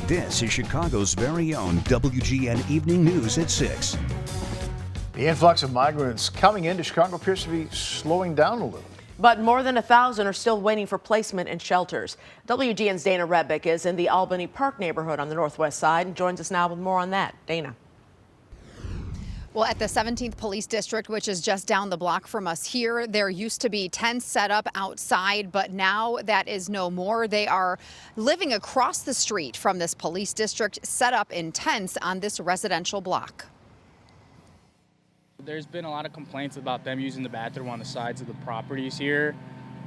This is Chicago's very own WGN Evening News at 6. The influx of migrants coming into Chicago appears to be slowing down a little. But more than 1,000 are still waiting for placement in shelters. WGN's Dana Rebick is in the Albany Park neighborhood on the northwest side and joins us now with more on that. Dana. Well, at the 17th Police District, which is just down the block from us here, there used to be tents set up outside, but now that is no more. They are living across the street from this police district, set up in tents on this residential block. There's been a lot of complaints about them using the bathroom on the sides of the properties here,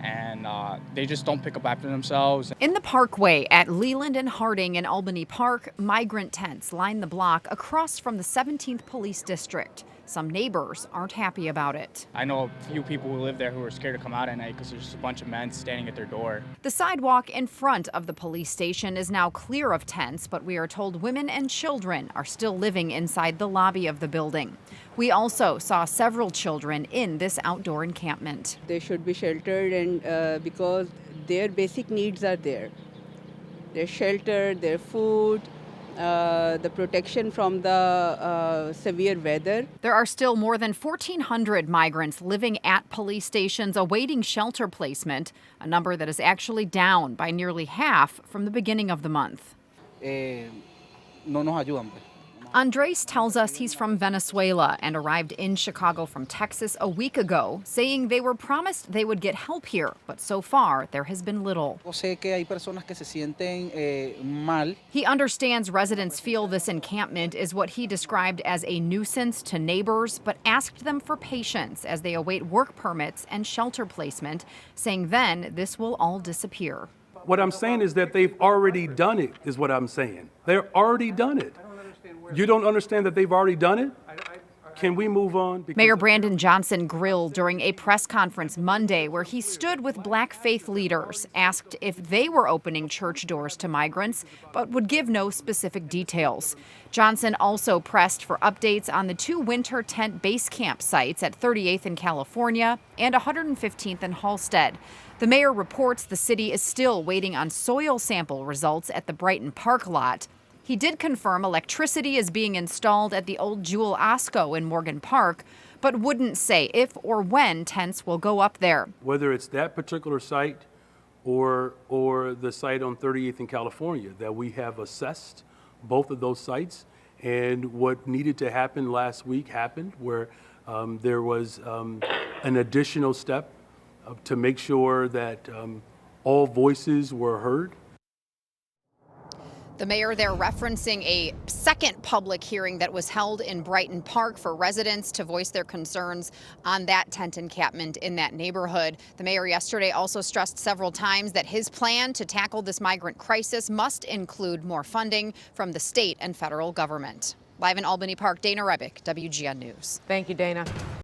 and they just don't pick up after themselves. In the parkway at Leland and Harding in Albany Park, migrant tents line the block across from the 17th Police District. Some neighbors aren't happy about it. I know a few people who live there who are scared to come out at night because there's just a bunch of men standing at their door. The sidewalk in front of the police station is now clear of tents, but we are told women and children are still living inside the lobby of the building. We also saw several children in this outdoor encampment. They should be sheltered, and because their basic needs are there. Their shelter, their food, the protection from the severe weather. There are still more than 1,400 migrants living at police stations awaiting shelter placement, a number that is actually down by nearly half from the beginning of the month. No nos ayudan. Andres tells us he's from Venezuela and arrived in Chicago from Texas a week ago, saying they were promised they would get help here, but so far there has been little. Sé que hay personas que se sienten mal. He understands residents feel this encampment is what he described as a nuisance to neighbors, but asked them for patience as they await work permits and shelter placement, saying then this will all disappear. What I'm saying is that they've already done it, is what I'm saying. They're already done it. You don't understand that they've already done it? Can we move on? Mayor Brandon Johnson grilled during a press conference Monday where he stood with Black faith leaders, asked if they were opening church doors to migrants, but would give no specific details. Johnson also pressed for updates on the 2 winter tent base camp sites at 38th in California and 115th in Halstead. The mayor reports the city is still waiting on soil sample results at the Brighton Park lot. He did confirm electricity is being installed at the old Jewel Osco in Morgan Park, but wouldn't say if or when tents will go up there. Whether it's that particular site or the site on 38th in California, that we have assessed both of those sites, and what needed to happen last week happened, where there was an additional step to make sure that all voices were heard. The mayor there referencing a second public hearing that was held in Brighton Park for residents to voice their concerns on that tent encampment in that neighborhood. The mayor yesterday also stressed several times that his plan to tackle this migrant crisis must include more funding from the state and federal government. Live in Albany Park, Dana Rebick, WGN News. Thank you, Dana.